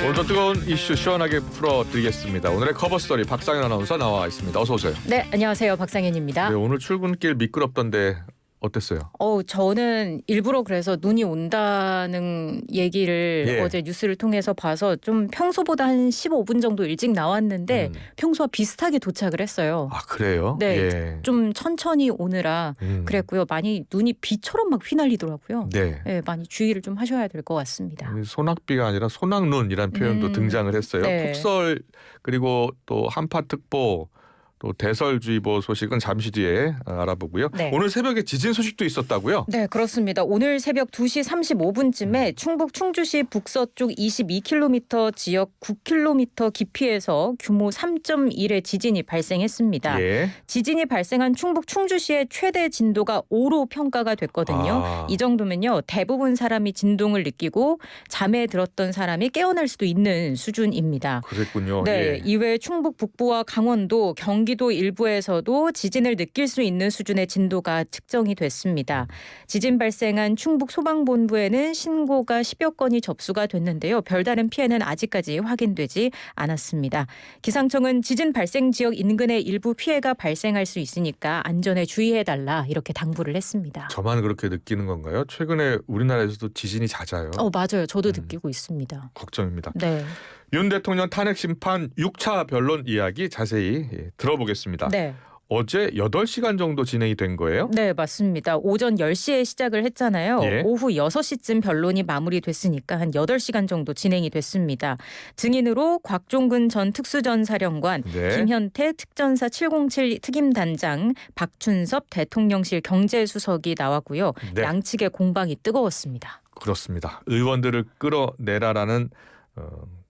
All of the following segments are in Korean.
오늘도 뜨거운 이슈 시원하게 풀어드리겠습니다. 오늘의 커버스토리 박상현 아나운서 나와 있습니다. 어서 오세요. 네, 안녕하세요. 박상현입니다. 네, 오늘 출근길 미끄럽던데 어땠어요? 저는 일부러 그래서 눈이 온다는 얘기를 어제 뉴스를 통해서 봐서 좀 평소보다 한 15분 정도 일찍 나왔는데 평소와 비슷하게 도착을 했어요. 아, 그래요? 네, 예. 좀 천천히 오느라 그랬고요. 많이 눈이 비처럼 막 휘날리더라고요. 네. 네, 많이 주의를 좀 하셔야 될 것 같습니다. 소낙비가 아니라 소낙눈이라는 표현도 등장을 했어요. 네. 폭설 그리고 또 한파특보 또 대설주의보 소식은 잠시 뒤에 알아보고요. 네. 오늘 새벽에 지진 소식도 있었다고요? 네, 그렇습니다. 오늘 새벽 2시 35분쯤에 충북 충주시 북서쪽 22km 지역 9km 깊이에서 규모 3.1의 지진이 발생했습니다. 예. 지진이 발생한 충북 충주시의 최대 진도가 5로 평가가 됐거든요. 아. 이 정도면요. 대부분 사람이 진동을 느끼고 잠에 들었던 사람이 깨어날 수도 있는 수준입니다. 그랬군요. 네, 예. 이외에 충북 북부와 강원도, 경기도 일부에서도 지진을 느낄 수 있는 수준의 진도가 측정이 됐습니다. 지진 발생한 충북 소방본부에는 신고가 10여 건이 접수가 됐는데요. 별다른 피해는 아직까지 확인되지 않았습니다. 기상청은 지진 발생 지역 인근에 일부 피해가 발생할 수 있으니까 안전에 주의해달라 이렇게 당부를 했습니다. 저만 그렇게 느끼는 건가요? 최근에 우리나라에서도 지진이 잦아요. 맞아요. 저도 느끼고 있습니다. 걱정입니다. 네. 윤 대통령 탄핵 심판 6차 변론 이야기 자세히 들어보겠습니다. 네. 어제 8시간 정도 진행이 된 거예요? 네, 맞습니다. 오전 10시에 시작을 했잖아요. 예. 오후 6시쯤 변론이 마무리됐으니까 한 8시간 정도 진행이 됐습니다. 증인으로 곽종근 전 특수전사령관, 네. 김현태 특전사 707 특임단장, 박춘섭 대통령실 경제수석이 나왔고요. 네. 양측의 공방이 뜨거웠습니다. 그렇습니다. 의원들을 끌어내라라는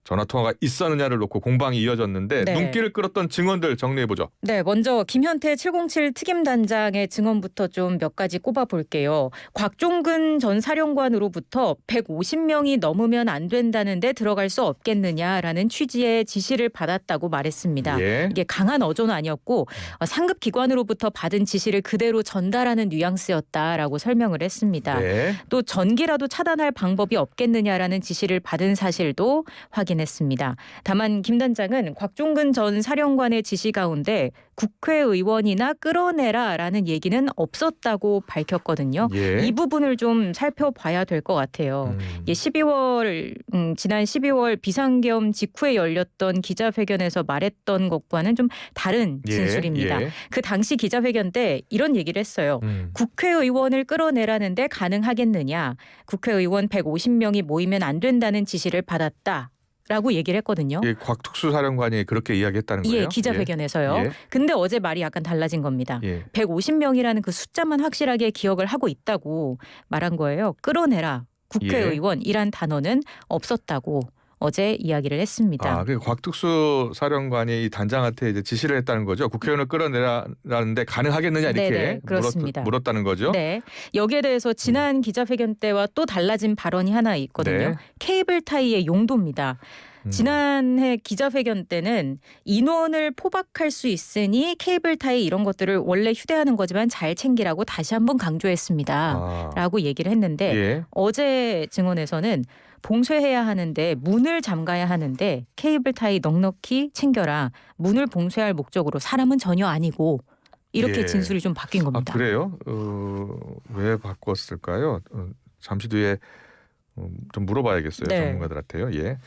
전화통화가 있었느냐를 놓고 공방이 이어졌는데 네. 눈길을 끌었던 증언들 정리해보죠. 네, 먼저 김현태 707 특임단장의 증언부터 좀 몇 가지 꼽아볼게요. 곽종근 전 사령관으로부터 150명이 넘으면 안 된다는데 들어갈 수 없겠느냐라는 취지의 지시를 받았다고 말했습니다. 예. 이게 강한 어조는 아니었고 상급 기관으로부터 받은 지시를 그대로 전달하는 뉘앙스였다라고 설명을 했습니다. 네. 또 전기라도 차단할 방법이 없겠느냐라는 지시를 받은 사실도 확인했습니다. 다만 김 단장은 곽종근 전 사령관의 지시 가운데 국회의원이나 끌어내라라는 얘기는 없었다고 밝혔거든요. 예. 이 부분을 좀 살펴봐야 될 것 같아요. 이게 지난 12월 비상겸 직후에 열렸던 기자회견에서 말했던 것과는 좀 다른 진술입니다. 예. 그 당시 기자회견 때 이런 얘기를 했어요. 음. 국회의원을 끌어내라는데 가능하겠느냐. 국회의원 150명이 모이면 안 된다는 지시를 받았다. 라고 얘기를 했거든요. 예, 곽특수 사령관이 그렇게 이야기했다는 거예요? 예, 기자회견에서요. 예. 근데 어제 말이 약간 달라진 겁니다. 예. 150명이라는 그 숫자만 확실하게 기억을 하고 있다고 말한 거예요. 끌어내라. 국회의원이란 단어는 없었다고 어제 이야기를 했습니다. 그 곽특수 사령관이 이 단장한테 이제 지시를 했다는 거죠. 국회의원을 끌어내라는데 가능하겠느냐 이렇게 네네, 그렇습니다. 물었다는 거죠. 네, 여기에 대해서 지난 기자회견 때와 또 달라진 발언이 하나 있거든요. 네. 케이블 타이의 용도입니다. 지난해 기자회견 때는 인원을 포박할 수 있으니 케이블 타이 이런 것들을 원래 휴대하는 거지만 잘 챙기라고 다시 한번 강조했습니다. 라고 얘기를 했는데 예. 어제 증언에서는 봉쇄해야 하는데 문을 잠가야 하는데 케이블 타이 넉넉히 챙겨라. 문을 봉쇄할 목적으로 사람은 전혀 아니고 이렇게 예. 진술이 좀 바뀐 겁니다. 그래요? 왜 바꿨을까요? 잠시 뒤에 좀 물어봐야겠어요. 네. 전문가들한테요. 예.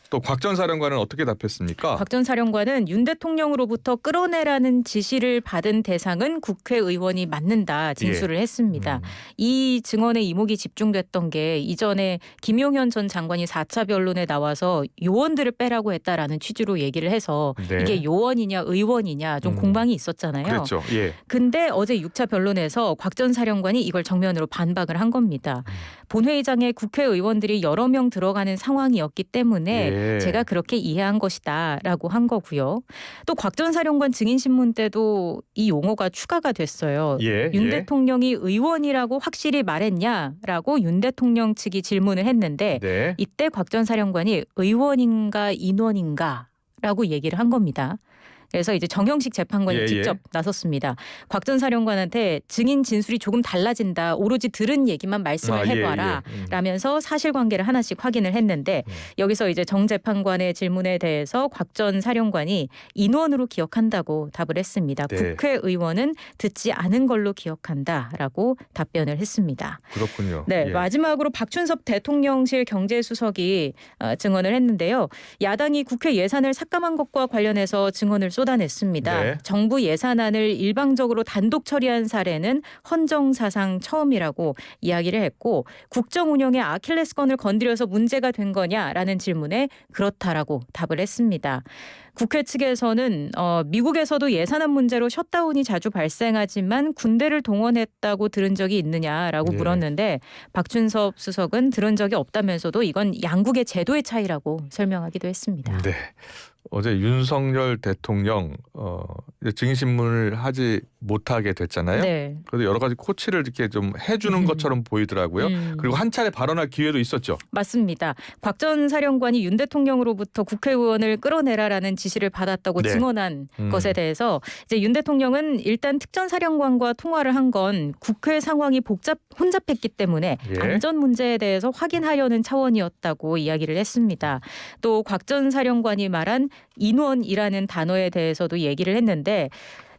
또 곽 전 사령관은 어떻게 답했습니까? 곽 전 사령관은 윤 대통령으로부터 끌어내라는 지시를 받은 대상은 국회의원이 맞는다 진술을 했습니다. 이 증언에 이목이 집중됐던 게 이전에 김용현 전 장관이 4차 변론에 나와서 요원들을 빼라고 했다라는 취지로 얘기를 해서 네. 이게 요원이냐 의원이냐 좀 공방이 있었잖아요. 그렇죠. 예. 근데 어제 6차 변론에서 곽 전 사령관이 이걸 정면으로 반박을 한 겁니다. 본회의장에 국회의원들이 여러 명 들어가는 상황이었기 때문에 제가 그렇게 이해한 것이다라고 한 거고요. 또 곽 전 사령관 증인신문 때도 이 용어가 추가가 됐어요. 윤 대통령이 의원이라고 확실히 말했냐라고 윤 대통령 측이 질문을 했는데 이때 곽 전 사령관이 의원인가 인원인가 라고 얘기를 한 겁니다. 그래서 이제 정형식 재판관이 예, 직접 나섰습니다. 곽 전 사령관한테 증인 진술이 조금 달라진다. 오로지 들은 얘기만 말씀을 해봐라. 라면서 사실관계를 하나씩 확인을 했는데 여기서 이제 정 재판관의 질문에 대해서 곽 전 사령관이 인원으로 기억한다고 답을 했습니다. 네. 국회의원은 듣지 않은 걸로 기억한다라고 답변을 했습니다. 그렇군요. 네, 예. 마지막으로 박준섭 대통령실 경제수석이 증언을 했는데요. 야당이 국회 예산을 삭감한 것과 관련해서 증언을 쏟아냈습니다. 네. 정부 예산안을 일방적으로 단독 처리한 사례는 헌정사상 처음이라고 이야기를 했고 국정 운영의 아킬레스건을 건드려서 문제가 된 거냐라는 질문에 그렇다라고 답을 했습니다. 국회 측에서는 미국에서도 예산안 문제로 셧다운이 자주 발생하지만 군대를 동원했다고 들은 적이 있느냐라고 네. 물었는데 박준섭 수석은 들은 적이 없다면서도 이건 양국의 제도의 차이라고 설명하기도 했습니다. 네. 어제 윤석열 대통령 증인신문을 하지 못하게 됐잖아요. 네. 그래도 여러 가지 코치를 이렇게 좀 해주는 것처럼 보이더라고요. 그리고 한 차례 발언할 기회도 있었죠. 맞습니다. 곽 전 사령관이 윤 대통령으로부터 국회의원을 끌어내라라는 지시를 받았다고 네. 증언한 것에 대해서 이제 윤 대통령은 일단 특전 사령관과 통화를 한 건 국회 상황이 혼잡했기 때문에 예. 안전 문제에 대해서 확인하려는 차원이었다고 이야기를 했습니다. 또 곽 전 사령관이 말한 인원이라는 단어에 대해서도 얘기를 했는데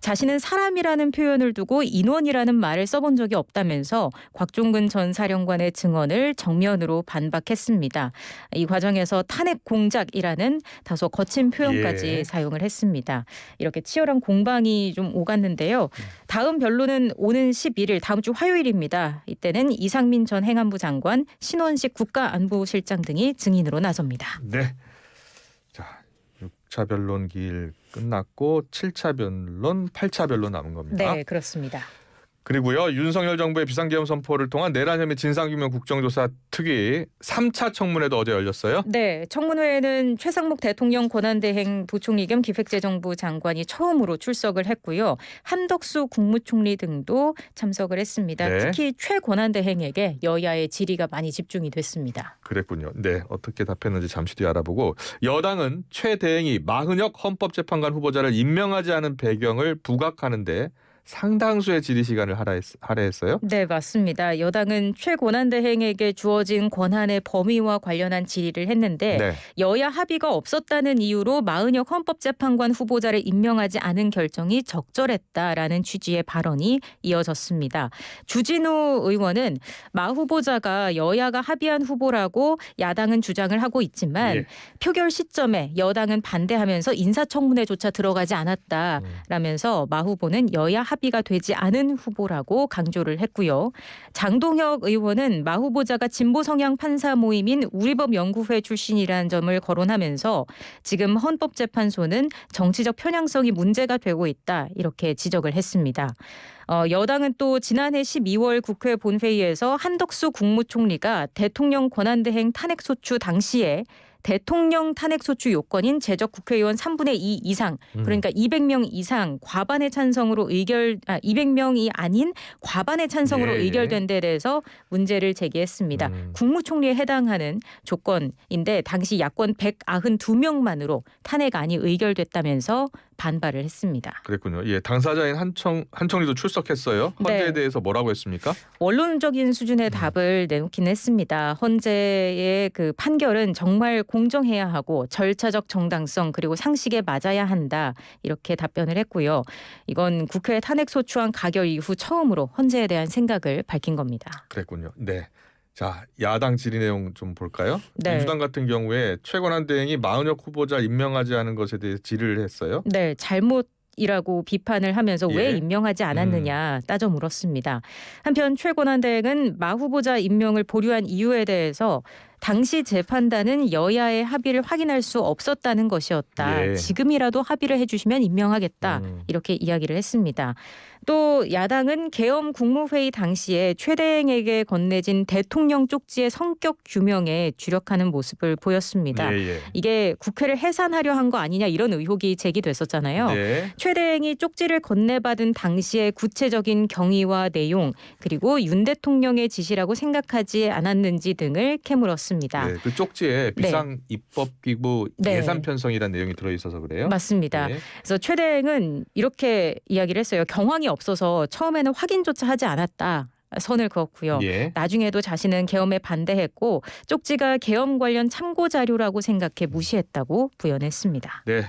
자신은 사람이라는 표현을 두고 인원이라는 말을 써본 적이 없다면서 곽종근 전 사령관의 증언을 정면으로 반박했습니다. 이 과정에서 탄핵 공작이라는 다소 거친 표현까지 사용을 했습니다. 이렇게 치열한 공방이 좀 오갔는데요. 다음 변론은 오는 11일 다음 주 화요일입니다. 이때는 이상민 전 행안부 장관, 신원식 국가안보실장 등이 증인으로 나섭니다. 네. 자, 6차 변론 기일 끝났고 7차 변론, 8차 변론 남은 겁니다. 네, 그렇습니다. 그리고요. 윤석열 정부의 비상계엄 선포를 통한 내란 혐의 진상규명 국정조사 특위 3차 청문회도 어제 열렸어요. 네, 청문회에는 최상목 대통령 권한대행 부총리 겸 기획재정부 장관이 처음으로 출석을 했고요. 한덕수 국무총리 등도 참석을 했습니다. 네. 특히 최 권한대행에게 여야의 질의가 많이 집중이 됐습니다. 그랬군요. 네, 어떻게 답했는지 잠시 뒤에 알아보고 여당은 최 대행이 마흔혁 헌법재판관 후보자를 임명하지 않은 배경을 부각하는데 상당수의 질의 시간을 할애했어요. 네, 맞습니다. 여당은 최 권한대행에게 주어진 권한의 범위와 관련한 질의를 했는데 네. 여야 합의가 없었다는 이유로 마흔혁 헌법재판관 후보자를 임명하지 않은 결정이 적절했다라는 취지의 발언이 이어졌습니다. 주진우 의원은 마 후보자가 여야가 합의한 후보라고 야당은 주장을 하고 있지만 예. 표결 시점에 여당은 반대하면서 인사청문회조차 들어가지 않았다라면서 마 후보는 여야 합의가 되지 않은 후보라고 강조를 했고요. 장동혁 의원은 마 후보자가 진보 성향 판사 모임인 우리법 연구회 출신이라는 점을 거론하면서 지금 헌법재판소는 정치적 편향성이 문제가 되고 있다 이렇게 지적을 했습니다. 여당은 또 지난해 12월 국회 본회의에서 한덕수 국무총리가 대통령 권한대행 탄핵소추 당시에 대통령 탄핵소추 요건인 재적 국회의원 3분의 2 이상 그러니까 200명 이상 과반의 찬성으로 200명이 아닌 과반의 찬성으로 예. 의결된 데 대해서 문제를 제기했습니다. 국무총리에 해당하는 조건인데 당시 야권 192명만으로 탄핵안이 의결됐다면서 반발을 했습니다. 그랬군요. 예, 당사자인 한청리도 출석했어요. 헌재에 네. 대해서 뭐라고 했습니까? 원론적인 수준의 답을 내놓긴 했습니다. 헌재의 그 판결은 정말 공정해야 하고 절차적 정당성 그리고 상식에 맞아야 한다 이렇게 답변을 했고요. 이건 국회 탄핵소추안 가결 이후 처음으로 헌재에 대한 생각을 밝힌 겁니다. 그랬군요. 네. 자, 야당 질의 내용 좀 볼까요? 네. 민주당 같은 경우에 최권한 대행이 마흔혁 후보자 임명하지 않은 것에 대해 질의를 했어요. 네, 잘못이라고 비판을 하면서 예. 왜 임명하지 않았느냐 따져 물었습니다. 한편 최 권한대행은 마 후보자 임명을 보류한 이유에 대해서 당시 재판단은 여야의 합의를 확인할 수 없었다는 것이었다. 예. 지금이라도 합의를 해주시면 임명하겠다. 이렇게 이야기를 했습니다. 또 야당은 계엄 국무회의 당시에 최대행에게 건네진 대통령 쪽지의 성격 규명에 주력하는 모습을 보였습니다. 예. 이게 국회를 해산하려 한 거 아니냐 이런 의혹이 제기됐었잖아요. 네. 최대행이 쪽지를 건네받은 당시의 구체적인 경위와 내용 그리고 윤 대통령의 지시라고 생각하지 않았는지 등을 캐물었습니다. 네, 그 쪽지에 비상 입법기구 네. 예산 편성이라는 내용이 들어있어서 그래요. 맞습니다. 네. 그래서 최대행은 이렇게 이야기를 했어요. 경황이 없어서 처음에는 확인조차 하지 않았다. 선을 그었고요. 예. 나중에도 자신은 계엄에 반대했고 쪽지가 계엄 관련 참고 자료라고 생각해 무시했다고 부연했습니다. 네.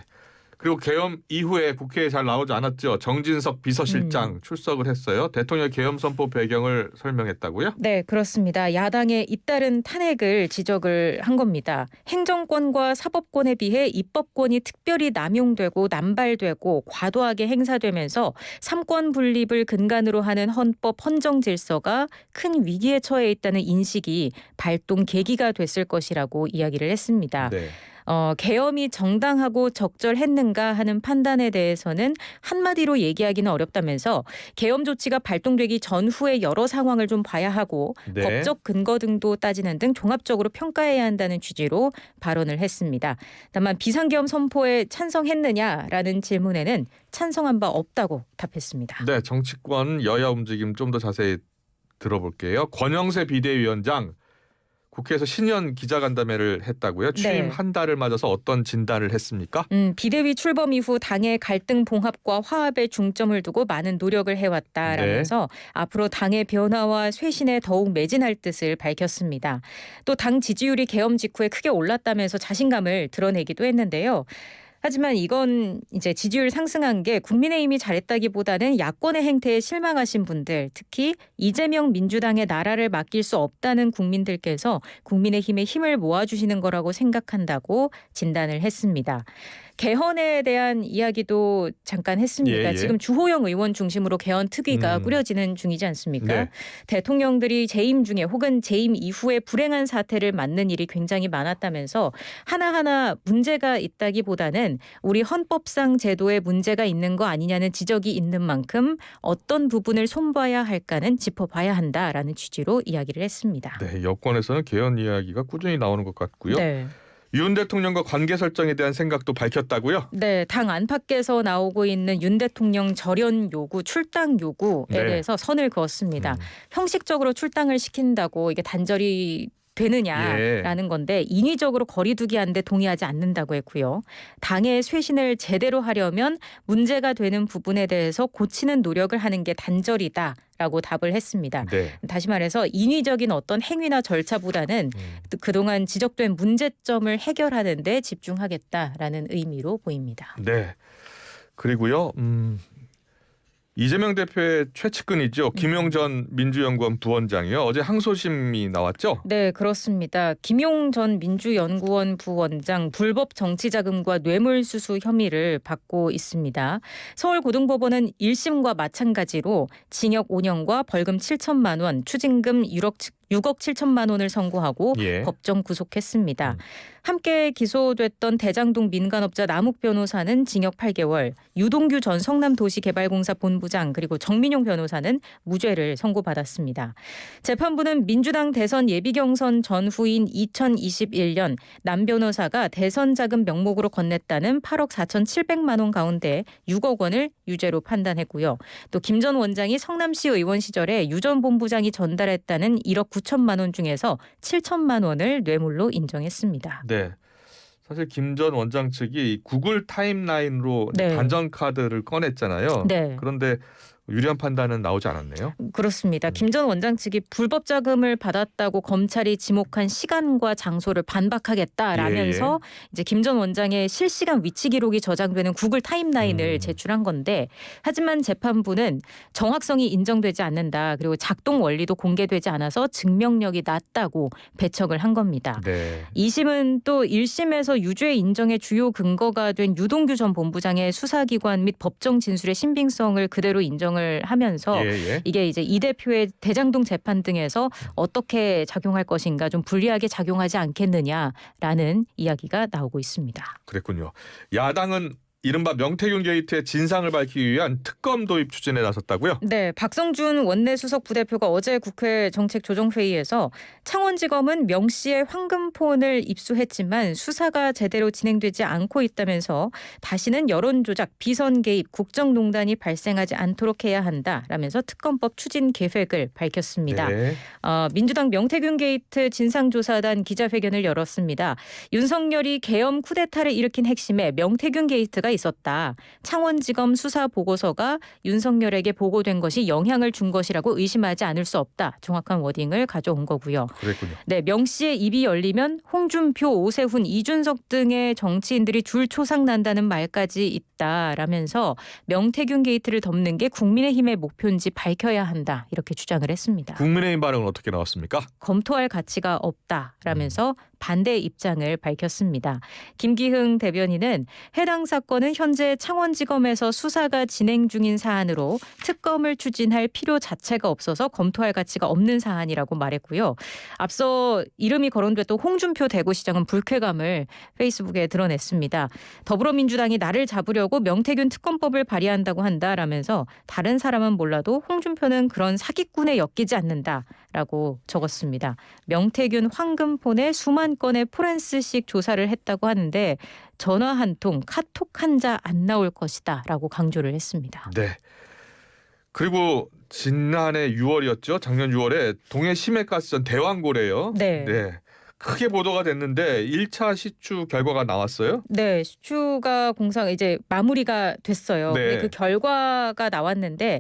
그리고 계엄 이후에 국회에 잘 나오지 않았죠. 정진석 비서실장 출석을 했어요. 대통령 계엄 선포 배경을 설명했다고요? 네, 그렇습니다. 야당의 잇따른 탄핵을 지적을 한 겁니다. 행정권과 사법권에 비해 입법권이 특별히 남용되고 남발되고 과도하게 행사되면서 삼권 분립을 근간으로 하는 헌법 헌정 질서가 큰 위기에 처해 있다는 인식이 발동 계기가 됐을 것이라고 이야기를 했습니다. 네. 계엄이 정당하고 적절했는가 하는 판단에 대해서는 한마디로 얘기하기는 어렵다면서 계엄 조치가 발동되기 전후의 여러 상황을 좀 봐야 하고 네. 법적 근거 등도 따지는 등 종합적으로 평가해야 한다는 취지로 발언을 했습니다. 다만 비상계엄 선포에 찬성했느냐라는 질문에는 찬성한 바 없다고 답했습니다. 네, 정치권 여야 움직임 좀 더 자세히 들어볼게요. 권영세 비대위원장 국회에서 신년 기자간담회를 했다고요? 취임 네. 한 달을 맞아서 어떤 진단을 했습니까? 비대위 출범 이후 당의 갈등 봉합과 화합에 중점을 두고 많은 노력을 해왔다라면서 앞으로 당의 변화와 쇄신에 더욱 매진할 뜻을 밝혔습니다. 또 당 지지율이 계엄 직후에 크게 올랐다면서 자신감을 드러내기도 했는데요. 하지만 이건 이제 지지율 상승한 게 국민의힘이 잘했다기보다는 야권의 행태에 실망하신 분들, 특히 이재명 민주당의 나라를 맡길 수 없다는 국민들께서 국민의힘의 힘을 모아주시는 거라고 생각한다고 진단을 했습니다. 개헌에 대한 이야기도 잠깐 했습니다. 예. 지금 주호영 의원 중심으로 개헌 특위가 꾸려지는 중이지 않습니까? 네. 대통령들이 재임 중에 혹은 재임 이후에 불행한 사태를 맞는 일이 굉장히 많았다면서 하나하나 문제가 있다기보다는 우리 헌법상 제도에 문제가 있는 거 아니냐는 지적이 있는 만큼 어떤 부분을 손봐야 할까는 짚어봐야 한다라는 취지로 이야기를 했습니다. 네, 여권에서는 개헌 이야기가 꾸준히 나오는 것 같고요. 네. 윤 대통령과 관계 설정에 대한 생각도 밝혔다고요? 네, 당 안팎에서 나오고 있는 윤 대통령 절연 요구, 출당 요구에 네. 대해서 선을 그었습니다. 형식적으로 출당을 시킨다고 이게 단절이 되느냐라는 건데 인위적으로 거리두기 하는데 동의하지 않는다고 했고요. 당의 쇄신을 제대로 하려면 문제가 되는 부분에 대해서 고치는 노력을 하는 게 단절이다라고 답을 했습니다. 네. 다시 말해서 인위적인 어떤 행위나 절차보다는 그동안 지적된 문제점을 해결하는 데 집중하겠다라는 의미로 보입니다. 네. 그리고요. 이재명 대표의 최측근이죠. 김용 전 민주연구원 부원장이요. 어제 항소심이 나왔죠? 네, 그렇습니다. 김용 전 민주연구원 부원장 불법 정치자금과 뇌물수수 혐의를 받고 있습니다. 서울고등법원은 1심과 마찬가지로 징역 5년과 벌금 7천만 원, 추징금 6억 7천만 원을 선고하고 예. 법정 구속했습니다. 함께 기소됐던 대장동 민간업자 남욱 변호사는 징역 8개월, 유동규 전 성남도시개발공사 본부장 그리고 정민용 변호사는 무죄를 선고받았습니다. 재판부는 민주당 대선 예비경선 전후인 2021년 남 변호사가 대선 자금 명목으로 건넸다는 8억 4,700만 원 가운데 6억 원을 유죄로 판단했고요. 또 김 전 원장이 성남시 의원 시절에 유 전 본부장이 전달했다는 1억 9천만 원 중에서 7천만 원을 뇌물로 인정했습니다. 네. 사실 김 전 원장 측이 구글 타임라인으로 네. 반전 카드를 꺼냈잖아요. 네. 그런데 유리한 판단은 나오지 않았네요. 그렇습니다. 김 전 원장 측이 불법 자금을 받았다고 검찰이 지목한 시간과 장소를 반박하겠다라면서 이제 김 전 원장의 실시간 위치 기록이 저장되는 구글 타임라인을 제출한 건데 하지만 재판부는 정확성이 인정되지 않는다. 그리고 작동 원리도 공개되지 않아서 증명력이 낮다고 배척을 한 겁니다. 네. 2심은 또 1심에서 유죄 인정의 주요 근거가 된 유동규 전 본부장의 수사기관 및 법정 진술의 신빙성을 그대로 인정을 하면서 이게 이제 이 대표의 대장동 재판 등에서 어떻게 작용할 것인가 좀 불리하게 작용하지 않겠느냐라는 이야기가 나오고 있습니다. 그랬군요. 야당은 이른바 명태균 게이트의 진상을 밝히기 위한 특검 도입 추진에 나섰다고요? 네, 박성준 원내수석 부대표가 어제 국회 정책조정회의에서 창원지검은 명 씨의 황금폰을 입수했지만 수사가 제대로 진행되지 않고 있다면서 다시는 여론조작, 비선 개입, 국정농단이 발생하지 않도록 해야 한다라면서 특검법 추진 계획을 밝혔습니다. 네. 민주당 명태균 게이트 진상조사단 기자회견을 열었습니다. 윤석열이 계엄 쿠데타를 일으킨 핵심에 명태균 게이트가 있었다. 창원지검 수사 보고서가 윤석열에게 보고된 것이 영향을 준 것이라고 의심하지 않을 수 없다. 정확한 워딩을 가져온 거고요. 그랬군요. 네, 명 씨의 입이 열리면 홍준표, 오세훈, 이준석 등의 정치인들이 줄 초상 난다는 말까지 있다라면서 명태균 게이트를 덮는 게 국민의힘의 목표인지 밝혀야 한다. 이렇게 주장을 했습니다. 국민의힘 반응은 어떻게 나왔습니까? 검토할 가치가 없다라면서 반대 입장을 밝혔습니다. 김기흥 대변인은 해당 사건은 현재 창원지검에서 수사가 진행 중인 사안으로 특검을 추진할 필요 자체가 없어서 검토할 가치가 없는 사안이라고 말했고요. 앞서 이름이 거론됐던 홍준표 대구시장은 불쾌감을 페이스북에 드러냈습니다. 더불어민주당이 나를 잡으려고 명태균 특검법을 발의한다고 한다라면서 다른 사람은 몰라도 홍준표는 그런 사기꾼에 엮이지 않는다라고 적었습니다. 명태균 황금폰에 수만 건의 포렌스식 조사를 했다고 하는데 전화 한 통, 카톡 한 자 안 나올 것이다라고 강조를 했습니다. 네. 그리고 지난해 6월이었죠. 작년 6월에 동해 심해가스전 대왕고래요. 네. 크게 보도가 됐는데 1차 시추 결과가 나왔어요. 네, 시추가 공사가 이제 마무리가 됐어요. 네. 근데 그 결과가 나왔는데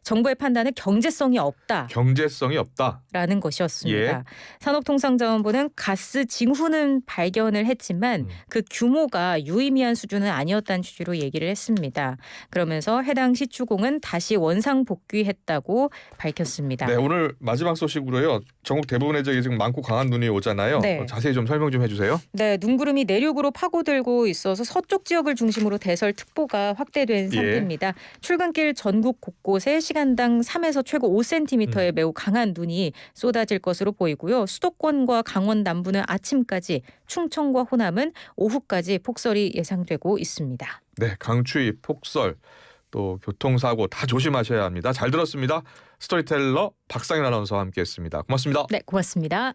정부의 판단은 경제성이 없다. 경제성이 없다. 라는 것이었습니다. 예. 산업통상자원부는 가스 징후는 발견을 했지만 그 규모가 유의미한 수준은 아니었다는 취지로 얘기를 했습니다. 그러면서 해당 시추공은 다시 원상 복귀했다고 밝혔습니다. 네, 오늘 마지막 소식으로요. 전국 대부분의 지역에 지금 많고 강한 눈이 오잖아요. 네. 자세히 좀 설명 좀 해주세요. 네, 눈구름이 내륙으로 파고들고 있어서 서쪽 지역을 중심으로 대설특보가 확대된 상태입니다. 출근길 전국 곳곳에 시간당 3에서 최고 5cm의 매우 강한 눈이 쏟아질 것으로 보이고요. 수도권과 강원 남부는 아침까지, 충청과 호남은 오후까지 폭설이 예상되고 있습니다. 네, 강추위, 폭설, 또 교통사고 다 조심하셔야 합니다. 잘 들었습니다. 스토리텔러 박상현 아나운서와 함께했습니다. 고맙습니다. 네, 고맙습니다.